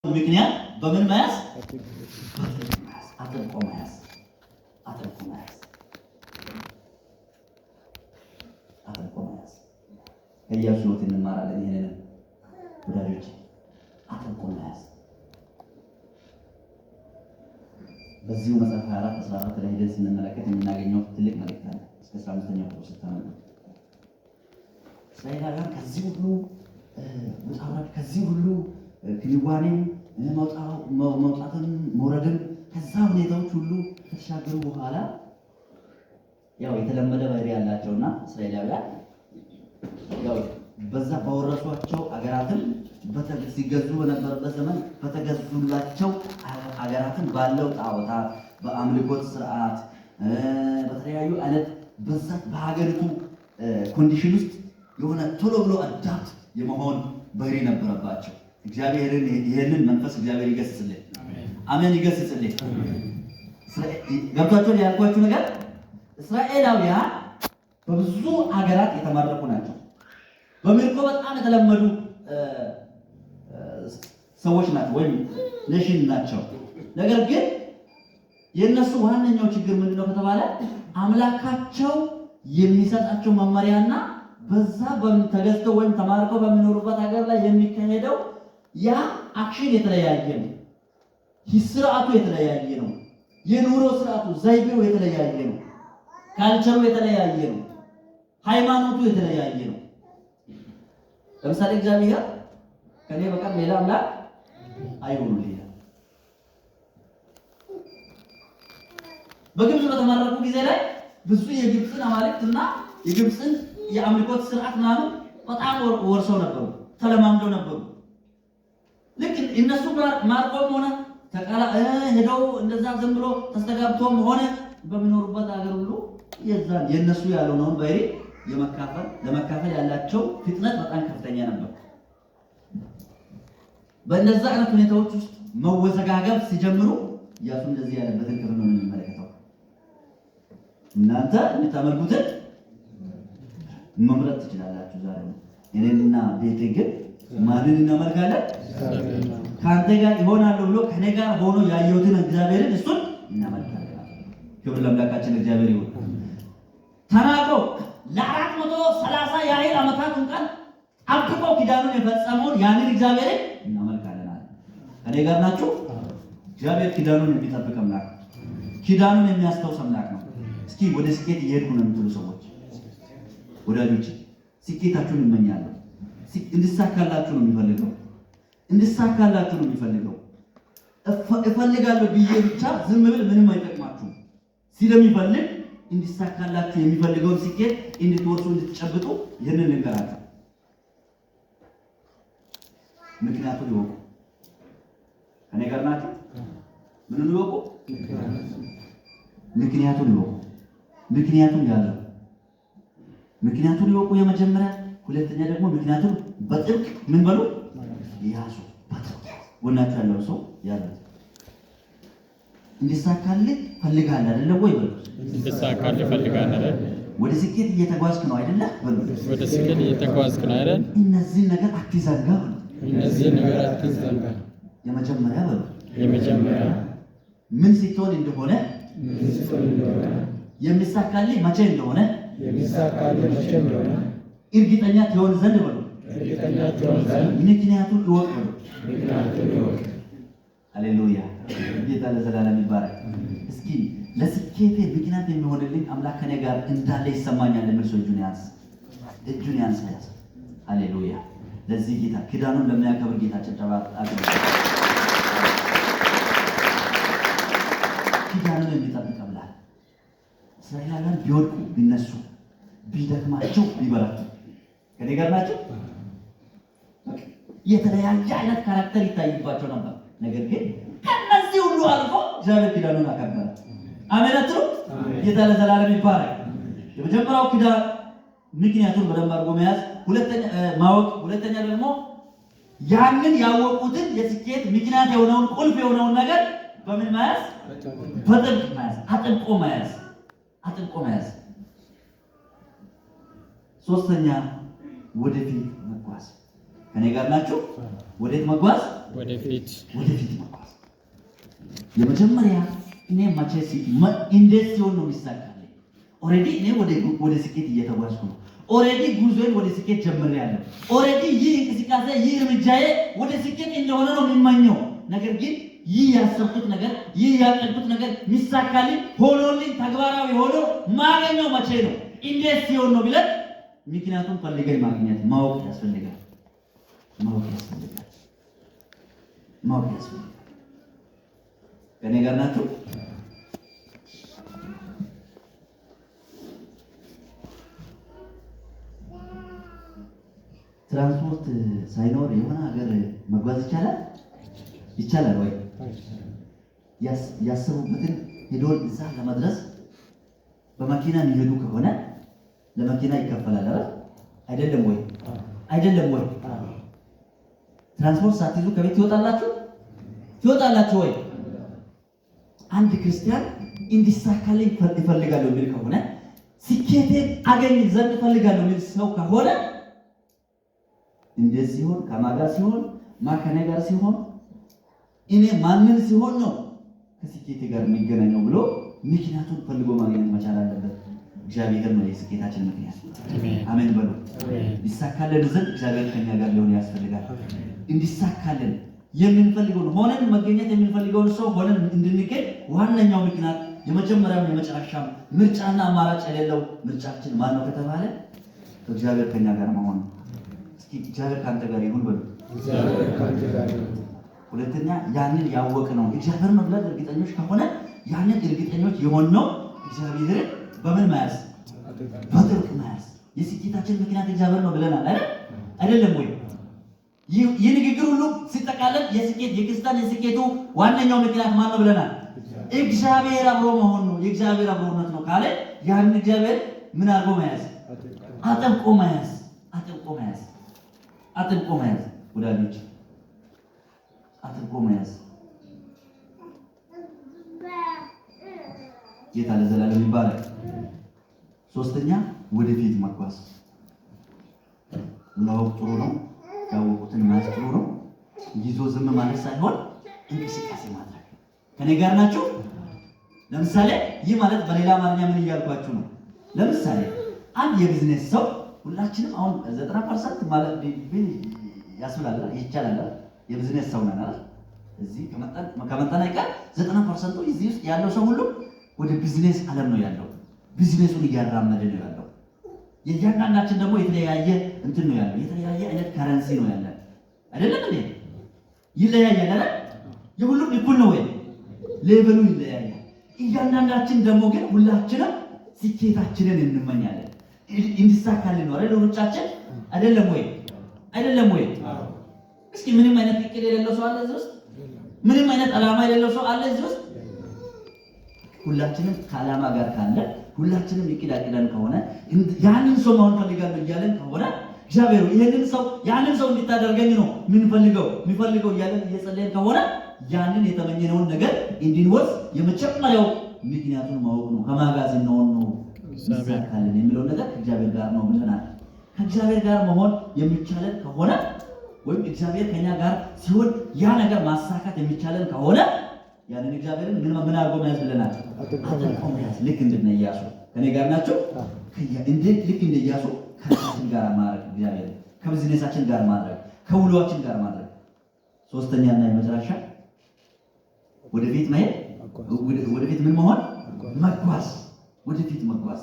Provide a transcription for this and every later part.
ምክንያት በምን መያዝ አጥብቆ መያዝ ከኢያሱ ሕይወት እንማራለን። ይሄንን ወዳጆች አጥብቆ መያዝ በዚሁ መጽሐፍ 24:14 ላይ ሄደን ስንመለከት የምናገኘው ትልቅ መልእክት አለ። እስከ 15ኛው ቁጥር ስታነቡ እስራኤላውያን ከዚህ ሁሉ ውጣ ውረድ ከዚህ ሁሉ ክንዋኔ መውጣትን መውረድን ከዛ ሁኔታዎች ሁሉ ከተሻገሩ በኋላ ያው የተለመደ ባህሪ ያላቸውና እስራኤላውያን ያው በዛ ባወረሷቸው አገራትን ሲገዙ በነበረበት ዘመን በተገዙላቸው አገራትን ባለው ጣዖታት በአምልኮት ስርዓት በተለያዩ አይነት በዛ በሀገሪቱ ኮንዲሽን ውስጥ የሆነ ቶሎ ብሎ አዳፕት የመሆን ባህሪ ነበረባቸው። እግዚአብሔርን ይሄንን መንፈስ እግዚአብሔር ይገስጽልኝ። አሜን፣ ይገስጽልኝ። ገብቷቸው ያልኳችሁ ነገር እስራኤላውያን በብዙ ሀገራት የተማረኩ ናቸው። በምርኮ በጣም የተለመዱ ሰዎች ናቸው ወይም ኔሽን ናቸው። ነገር ግን የእነሱ ዋነኛው ችግር ምንድነው ከተባለ አምላካቸው የሚሰጣቸው መመሪያና በዛ ተገዝተው ወይም ተማርከው በሚኖሩበት ሀገር ላይ የሚካሄደው ያ አክሽን የተለያየ ነው። ስርዓቱ የተለያየ ነው። የኑሮ ስርዓቱ ዘይቤው የተለያየ ነው። ካልቸሩ የተለያየ ነው። ሃይማኖቱ የተለያየ ነው። ለምሳሌ እግዚአብሔር ከኔ በቀር ሌላ አምላክ አይሆንም ይላል። በግብጽ በተመረቁ ጊዜ ላይ ብዙ የግብጽን አማልክትና የግብጽን የአምልኮት ስርዓት ምናምን በጣም ወርሰው ነበሩ፣ ተለማምደው ነበሩ። ልክ እነሱ ማርቆም ሆነ ሄደው እንደዛ ዝም ብሎ ተስተጋብቶም ሆነ በሚኖሩበት ሀገር ሁሉ የዛን የነሱ ያልሆነውን ባህሪ ለመካፈል ያላቸው ፍጥነት በጣም ከፍተኛ ነበር። በእነዛ አይነት ሁኔታዎች ውስጥ መወዘጋገብ ሲጀምሩ ኢያሱ እንደዚህ ያለበትን ክፍል ነው የምንመለከተው። እናንተ የምታመልኩትን መምረጥ ትችላላችሁ። ዛሬ እኔና ቤቴ ግን ማንን እናመልካለን? ከአንተ ጋር ይሆናል ብሎ ከኔ ጋር ሆኖ ያየሁትን እግዚአብሔርን እሱን እናመልካለን። ክብር ለአምላካችን እግዚአብሔር ይሁን። ተናግሮ ለ430 ያህል ዓመታት እንኳን አጥብቆ ኪዳኑን የፈጸመውን ያንን እግዚአብሔርን እናመልካለን አለ። ከኔ ጋር ናችሁ? እግዚአብሔር ኪዳኑን የሚጠብቅ አምላክ ነው። ኪዳኑን የሚያስታውስ አምላክ ነው። እስኪ ወደ ስኬት እየሄድኩ ነው የምትሉ ሰዎች ወዳጆች ስኬታችሁን እመኛለሁ። እንድሳካላችሁ ነው የሚፈልገው። እፈልጋለሁ ብዬ ብቻ ዝም ብል ምንም አይጠቅማችሁም። ስለሚፈልግ እንድሳካላችሁ የሚፈልገውን ስኬት እንድትወርሱ እንድትጨብጡ ይህንን ልንገራችሁ። ምክንያቱን ይወቁ። ከኔ ጋር ናችሁ? ምንን ይወቁ? ምክንያቱን ይወቁ። ምክንያቱን ይወቁ የመጀመሪያ። ሁለተኛ ደግሞ ምክንያቱም በጥብቅ ምን በሉ ያዙ። ጎናችሁ ያለው ሰው ያለው እንዲሳካልህ ፈልጋለህ አይደለ ወይ በሉ። እንዲሳካልህ ፈልጋለህ አይደል? ወደ ስኬት እየተጓዝክ ነው አይደለ በሉ። ወደ ስኬት እየተጓዝክ ነው አይደል? እነዚህ ነገር አትዘንጋ በሉ። የመጀመሪያ በሉ። ምን ስትሆን እንደሆነ የሚሳካልህ መቼ እንደሆነ እርግጠኛ ትሆን ዘንድ በሉ። ምክንያቱን እወቅ በሉ። ሃሌሉያ! ጌታ ለዘላለም ይባረክ። እስኪ ለስኬቴ ምክንያት የሚሆንልኝ አምላክ ከኔ ጋር እንዳለ ይሰማኛል የሚል ሰው እጁን ያንሳ። ሃሌሉያ! ለዚህ ጌታ ኪዳኑን ለሚያከብር ጌታ ጭብጨባ አድርጉ። ኪዳኑን የሚጠብቅ አምላክ እስራኤላውያን ቢወድቁ ቢነሱ ቢደክማቸው ቢበረቱ ከኔ ጋር ናቸው። የተለያየ አይነት ካራክተር ይታይባቸው ነበር። ነገር ግን ከነዚህ ሁሉ አልፎ እግዚአብሔር ኪዳኑን አከበረ። አሜን አትሉ? ጌታ ለዘላለም ይባረክ። የመጀመሪያው ኪዳን ምክንያቱን በደንብ አድርጎ መያዝ፣ ማወቅ። ሁለተኛ ደግሞ ያንን ያወቁትን የስኬት ምክንያት የሆነውን ቁልፍ የሆነውን ነገር በምን መያዝ? በጥብቅ መያዝ፣ አጥብቆ መያዝ። ሶስተኛ ወደፊት መጓዝ። ከኔ ጋር ናችሁ? ወዴት መጓዝ? ወደፊት መጓዝ። የመጀመሪያ እኔ መቼስ እንዴት ሲሆን ነው የሚሳካልኝ? ኦልሬዲ እኔ ወደ ስኬት እየተጓዝኩ ነው። ኦልሬዲ ጉዞዬን ወደ ስኬት ጀምሬያለሁ። ኦልሬዲ ይህ እንቅስቃሴ ይህ እርምጃዬ ወደ ስኬት እንደሆነ ነው የሚመኘው። ነገር ግን ይህ ያሰብኩት ነገር ይህ ያቀድኩት ነገር ሚሳካልኝ ሆኖልኝ ተግባራዊ ሆኖ ማገኘው መቼ ነው? እንዴት ሲሆን ነው ብለን ምክንያቱም ፈልገን ማግኘት ማወቅ ያስፈልጋል። ከኔ ጋር ናችሁ? ትራንስፖርት ሳይኖር የሆነ ሀገር መጓዝ ይቻላል? ይቻላል ወይ? ያሰቡበትን ሄዶ እዛ ለመድረስ በመኪና የሚሄዱ ከሆነ ለመኪና ይከፈላል አይደለም ወይ? ትራንስፖርት ሳትይዙ ከቤት ትወጣላችሁ ወይ? አንድ ክርስቲያን እንዲሳካልኝ እፈልጋለሁ የሚል ከሆነ ስኬቴን አገኝ ዘንድ እፈልጋለሁ የሚል ሰው ከሆነ እንዴት ሲሆን ከማጋ ሲሆን ማከነ ጋር ሲሆን እኔ ማንን ሲሆን ነው ከስኬቴ ጋር የሚገናኘው ብሎ ምክንያቱን ፈልጎ ማግኘት መቻል አለበት። እግዚአብሔር ነው የስኬታችን ምክንያት። አሜን በሉ። ይሳካልን ዘንድ እግዚአብሔር ከኛ ጋር ሊሆን ያስፈልጋል። እንዲሳካልን የምንፈልገውን ሆነን መገኘት የምንፈልገውን ሰው ሆነን እንድንገኝ ዋነኛው ምክንያት የመጀመሪያው የመጨረሻው ምርጫና አማራጭ የሌለው ምርጫችን ማን ነው ከተባለ እግዚአብሔር ከኛ ጋር መሆን። እስኪ እግዚአብሔር ካንተ ጋር ይሁን በሉ። ሁለተኛ ያንን ያወቅነው እግዚአብሔር ነው ብለን እርግጠኞች ከሆነ ያንን እርግጠኞች የሆነው እግዚአብሔርን በምን መያዝ? በጥብቅ መያዝ። የስኬታችን ምክንያት እግዚአብሔር ነው ብለናል አይደለም ወይ? ይህ ንግግር ሁሉ ሲጠቃለል የክርስቲያን የስኬቱ ዋነኛው ምክንያት ማን ነው ብለናል? እግዚአብሔር አብሮ መሆን ነው። የእግዚአብሔር አብሮነት ነው ካለ ያንን እግዚአብሔር ምን አድርጎ መያዝ? አጥብቆ መያዝ። ወዳጆች አጥብቆ መያዝ። ጌታ ለዘላለም ይባረክ። ሶስተኛ ወደፊት መጓዝ። ማወቅ ጥሩ ነው፣ ያወቁትን መያዝ ጥሩ ነው። ይዞ ዝም ማለት ሳይሆን እንቅስቃሴ ማድረግ። ከኔ ጋር ናችሁ? ለምሳሌ ይህ ማለት በሌላ አማርኛ ምን እያልኳችሁ ነው? ለምሳሌ አንድ የቢዝነስ ሰው ሁላችንም አሁን 90% ማለት ያስብላል ይቻላል። የቢዝነስ ሰው ነን አይደል? እዚህ ከመጣን አይቀር 90% እዚህ ውስጥ ያለው ሰው ሁሉ ወደ ቢዝነስ ዓለም ነው ያለው። ቢዝነሱን እያራመደ ነው ያለው። የእያንዳንዳችን ደግሞ የተለያየ እንትን ነው ያለው። የተለያየ አይነት ከረንሲ ነው ያለው አይደለም እንዴ? ይለያያል አይደል? የሁሉም እኩል ነው ወይ? ሌቨሉ ይለያያል። እያንዳንዳችን ደግሞ ግን ሁላችንም ስኬታችንን እንመኛለን። እንዲሳካልን ነው አይደል? ሩጫችን አይደለም ወይ? እስኪ ምንም አይነት እቅድ የሌለው ሰው አለ እዚህ ውስጥ? ምንም አይነት ዓላማ የሌለው ሰው አለ እዚህ ውስጥ? ሁላችንም ከዓላማ ጋር ካለ ሁላችንም እቅድ አቅደን ከሆነ ያንን ሰው መሆን ፈልጋለሁ እያለን ከሆነ እግዚአብሔር ያንን ሰው እንድታደርገኝ ነው የሚፈልገው እያለን እየጸለየን ከሆነ ያንን የተመኘነውን ነገር እንድንወርስ የመጀመሪያው ምክንያቱን ማወቅ ነው። ከማጋዘን ነው ይሳካልን የሚለው ነገር ከእግዚአብሔር ጋር ነው ብለናል። ከእግዚአብሔር ጋር መሆን የሚቻለን ከሆነ ወይም እግዚአብሔር ከኛ ጋር ሲሆን ያ ነገር ማሳካት የሚቻለን ከሆነ ያንን እግዚአብሔርን ምን አድርጎ መያዝ ብለናል? አጥብቆ መያዝ። ልክ እንደ ኢያሱ ከኔ ጋር ናቸው። ልክ እንደ ኢያሱ ከራሳችን ጋር ማድረግ፣ እግዚአብሔር ከቢዝነሳችን ጋር ማድረግ፣ ከውሏችን ጋር ማድረግ። ሶስተኛና የመጨረሻ ወደፊት መሄድ፣ ወደፊት ምን መሆን? መጓዝ። ወደፊት መጓዝ።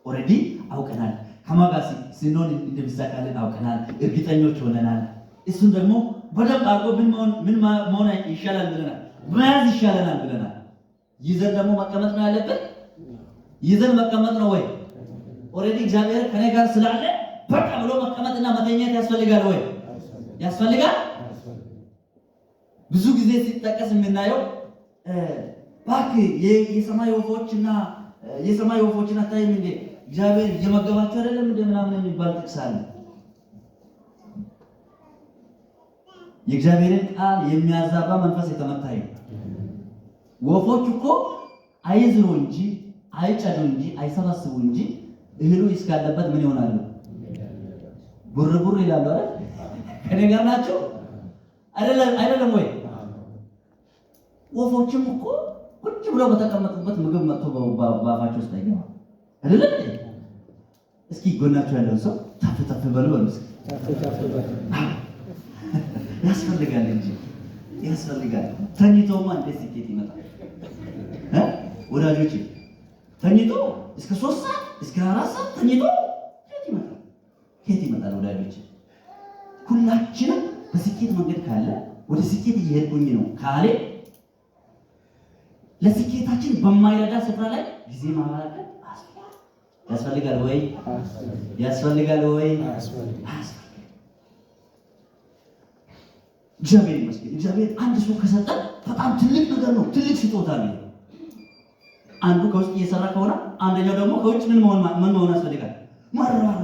ኦልሬዲ አውቀናል። ከማጋሲ ሲኖን እንደሚሳካልን አውቀናል፣ እርግጠኞች ሆነናል። እሱን ደግሞ በደንብ አድርጎ ምን መሆን ይሻላል ብለናል? መያዝ ይሻለናል ብለናል። ይዘን ደግሞ መቀመጥ ነው ያለብን። ይዘን መቀመጥ ነው ወይ? ኦልሬዲ እግዚአብሔር ከኔ ጋር ስላለ በቃ ብሎ መቀመጥና መተኛት ያስፈልጋል ወይ? ያስፈልጋል። ብዙ ጊዜ ሲጠቀስ የምናየው እባክህ የሰማይ ወፎችን አታይም እንዴ? እግዚአብሔር እየመገባቸው አይደለም እንደ ምናምን የሚባል ጥቅስ አለ። የእግዚአብሔርን ቃል የሚያዛባ መንፈስ የተመታ ነው። ወፎች እኮ አይዝሩ እንጂ አይጨዱ እንጂ አይሰበስቡ እንጂ እህሉ እስካለበት ምን ይሆናሉ? ቡርቡር ይላሉ አይደል? ከኔ ጋር ናቸው። አይደለም ወይ? ወፎችም እኮ ቁጭ ብለው በተቀመጡበት ምግብ መጥቶ በአፋቸው ውስጥ አይገባም አይደለም? እስኪ ጎናቸው ያለውን ሰው ታፍ ታፍ በሉ እስኪ። ያስፈልጋል እንጂ ያስፈልጋል። ተኝተውማ እንዴት ስኬት ይመጣል? ወዳጆቼ ተኝቶ እስከ 3 ሰዓት እስከ 4 ሰዓት ተኝቶ ከየት ይመጣል? ወዳጆቼ ሁላችንም በስኬት መንገድ ካለ ወደ ስኬት እየሄድኩኝ ነው ካለ ለስኬታችን በማይረዳ ስፍራ ላይ ጊዜ ማባከን ያስፈልጋል ወይ? ያስፈልጋል ወይ? እግዚአብሔር ይመስገን። እግዚአብሔር አንድ ሰው ከሰጠ በጣም ትልቅ ነገር ነው፣ ትልቅ ስጦታ ነው። አንዱ ከውስጥ እየሰራ ከሆነ አንደኛው ደግሞ ከውጭ ምን መሆን ያስፈልጋል? መራራት